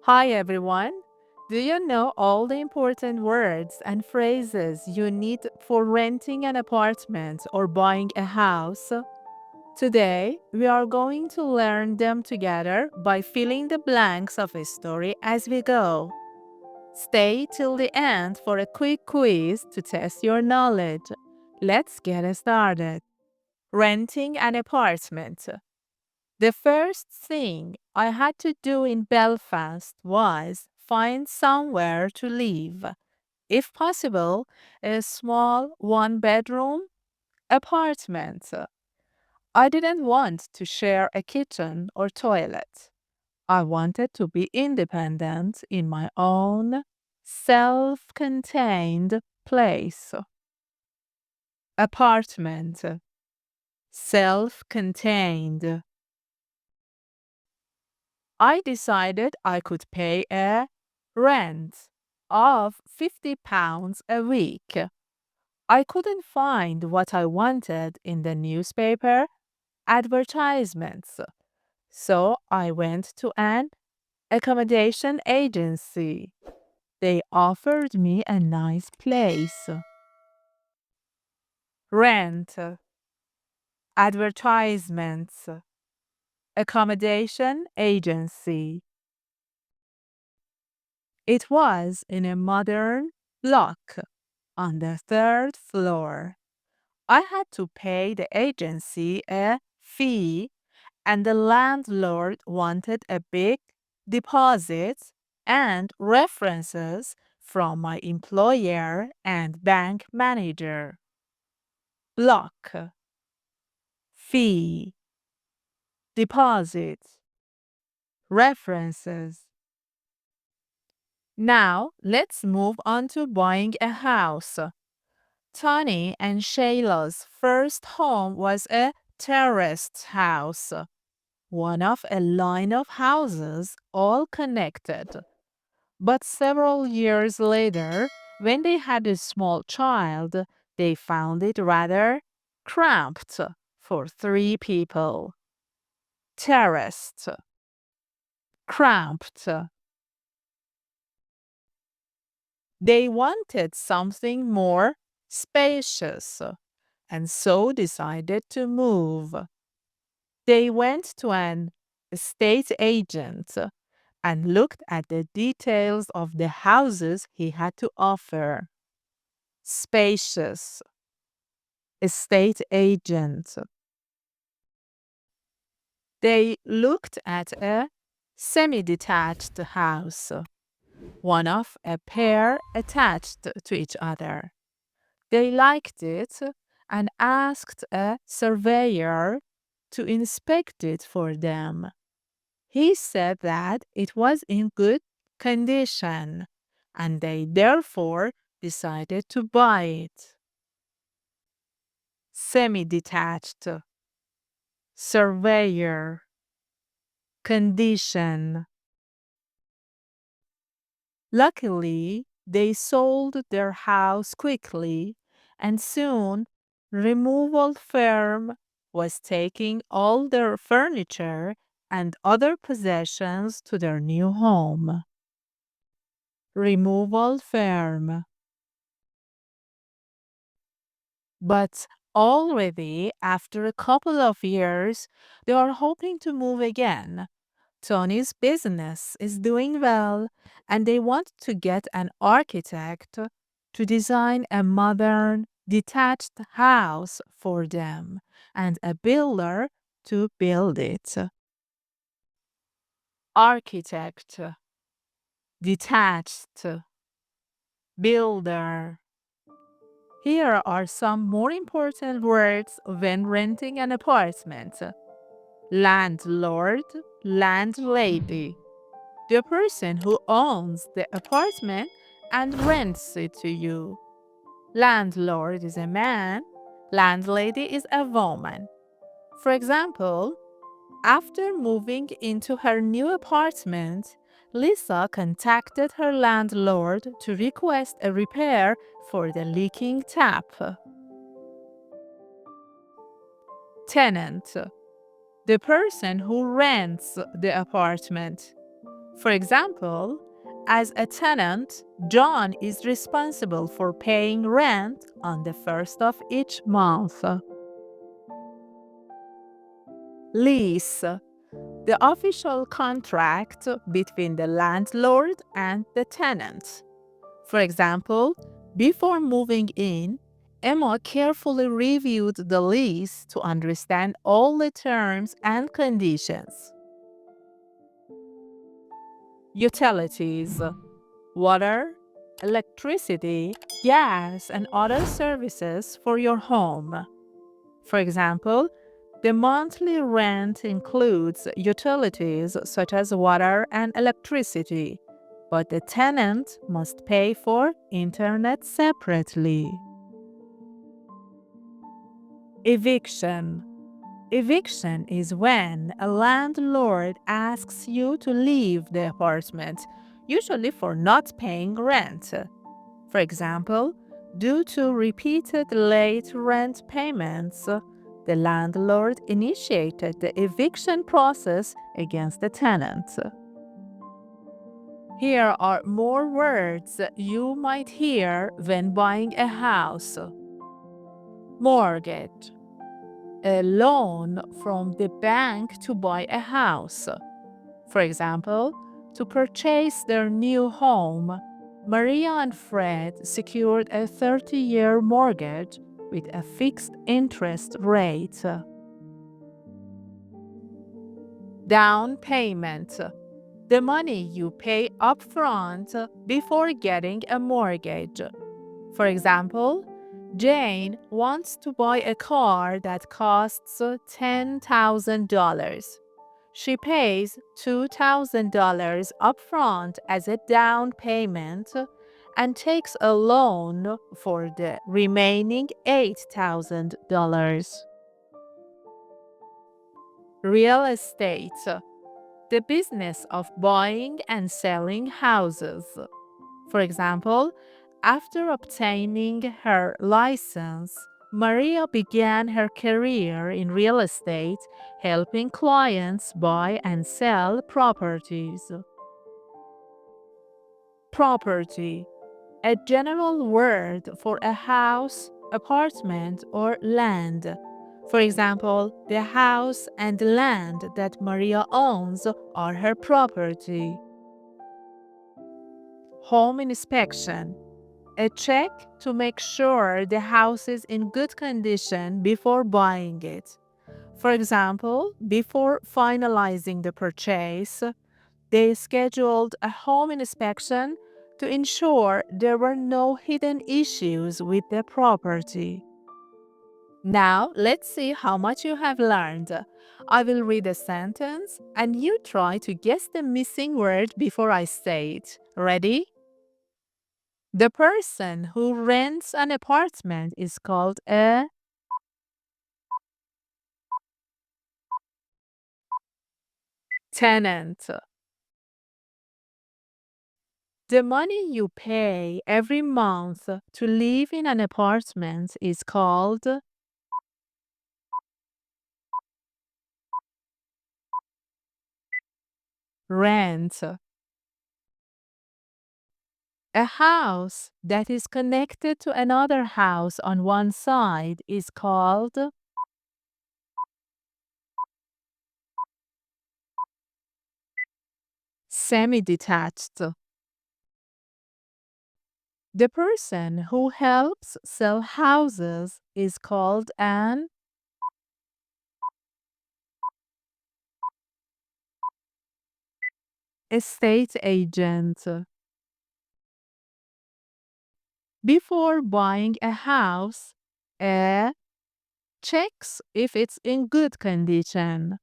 Hi everyone. Do you know all the important words and phrases you need for renting an apartment or buying a house? Today, we are going to learn them together by filling the blanks of a story as we go. Stay till the end for a quick quiz to test your knowledge. Let's get started. Renting an apartment. The first thing I had to do in Belfast was find somewhere to live. If possible, a small one-bedroom apartment. I didn't want to share a kitchen or toilet. I wanted to be independent in my own self-contained place. Apartment. Self-contained. I decided I could pay a rent of £50 a week. I couldn't find what I wanted in the newspaper advertisements, so I went to an accommodation agency. They offered me a nice place. Rent, advertisements, accommodation agency. It was in a modern block on the third floor. I had to pay the agency a fee, and the landlord wanted a big deposit and references from my employer and bank manager. Block, fee, deposit, references. Now let's move on to buying a house. Tony and Shayla's first home was a terraced house, one of a line of houses all connected. But several years later, when they had a small child, they found it rather cramped for three people. Terraced, cramped. They wanted something more spacious and so decided to move. They went to an estate agent and looked at the details of the houses he had to offer. Spacious, estate agent. They looked at a semi-detached house, one of a pair attached to each other. They liked it and asked a surveyor to inspect it for them. He said that it was in good condition and they therefore decided to buy it. Semi-detached, surveyor, condition. Luckily, they sold their house quickly and soon removal firm was taking all their furniture and other possessions to their new home. Removal firm. But already after a couple of years, they are hoping to move again. Tony's business is doing well, and they want to get an architect to design a modern, detached house for them and a builder to build it. Architect, detached, builder. Here are some more important words when renting an apartment. Landlord, landlady. The person who owns the apartment and rents it to you. Landlord is a man, landlady is a woman. For example, after moving into her new apartment, Lisa contacted her landlord to request a repair for the leaking tap. Tenant, the person who rents the apartment. For example, as a tenant, John is responsible for paying rent on the first of each month. Lease, the official contract between the landlord and the tenant. For example, before moving in, Emma carefully reviewed the lease to understand all the terms and conditions. Utilities, water, electricity, gas, and other services for your home. For example, the monthly rent includes utilities such as water and electricity, but the tenant must pay for internet separately. Eviction. Eviction is when a landlord asks you to leave the apartment, usually for not paying rent. For example, due to repeated late rent payments, the landlord initiated the eviction process against the tenant. Here are more words you might hear when buying a house. Mortgage, a loan from the bank to buy a house. For example, to purchase their new home, Maria and Fred secured a 30-year mortgage with a fixed interest rate. Down payment, the money you pay upfront before getting a mortgage. For example, Jane wants to buy a car that costs $10,000. She pays $2,000 upfront as a down payment and takes a loan for the remaining $8,000. Real estate, the business of buying and selling houses. For example, after obtaining her license, Maria began her career in real estate, helping clients buy and sell properties. Property, a general word for a house, apartment, or land. For example, the house and land that Maria owns are her property. Home inspection, a check to make sure the house is in good condition before buying it. For example, before finalizing the purchase, they scheduled a home inspection to ensure there were no hidden issues with the property. Now, let's see how much you have learned. I will read a sentence and you try to guess the missing word before I say it. Ready? The person who rents an apartment is called a tenant. The money you pay every month to live in an apartment is called rent. A house that is connected to another house on one side is called semi-detached. The person who helps sell houses is called an estate agent. Before buying a house, a checks if it's in good condition.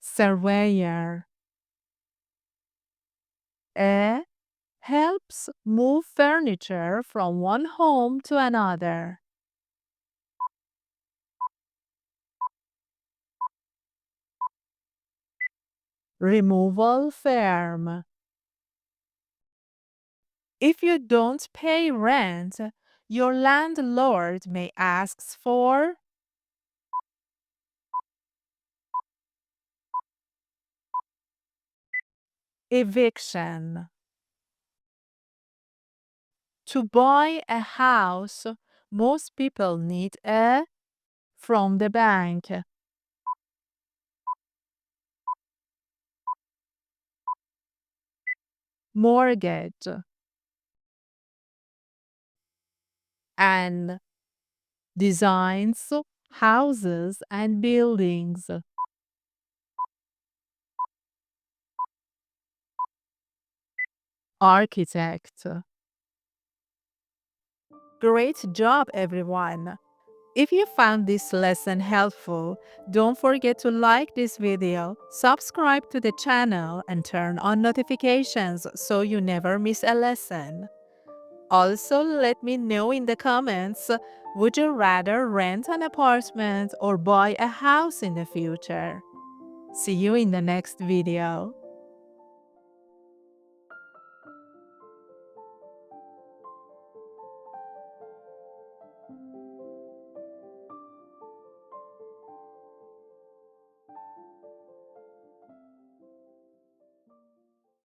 Surveyor. A helps move furniture from one home to another. Removal firm. If you don't pay rent, your landlord may ask for Eviction. To buy a house, most people need a from the bank, mortgage, and designs houses and buildings, architect. Great job, everyone! If you found this lesson helpful, don't forget to like this video, subscribe to the channel, and turn on notifications so you never miss a lesson. Also, let me know in the comments, would you rather rent an apartment or buy a house in the future? See you in the next video.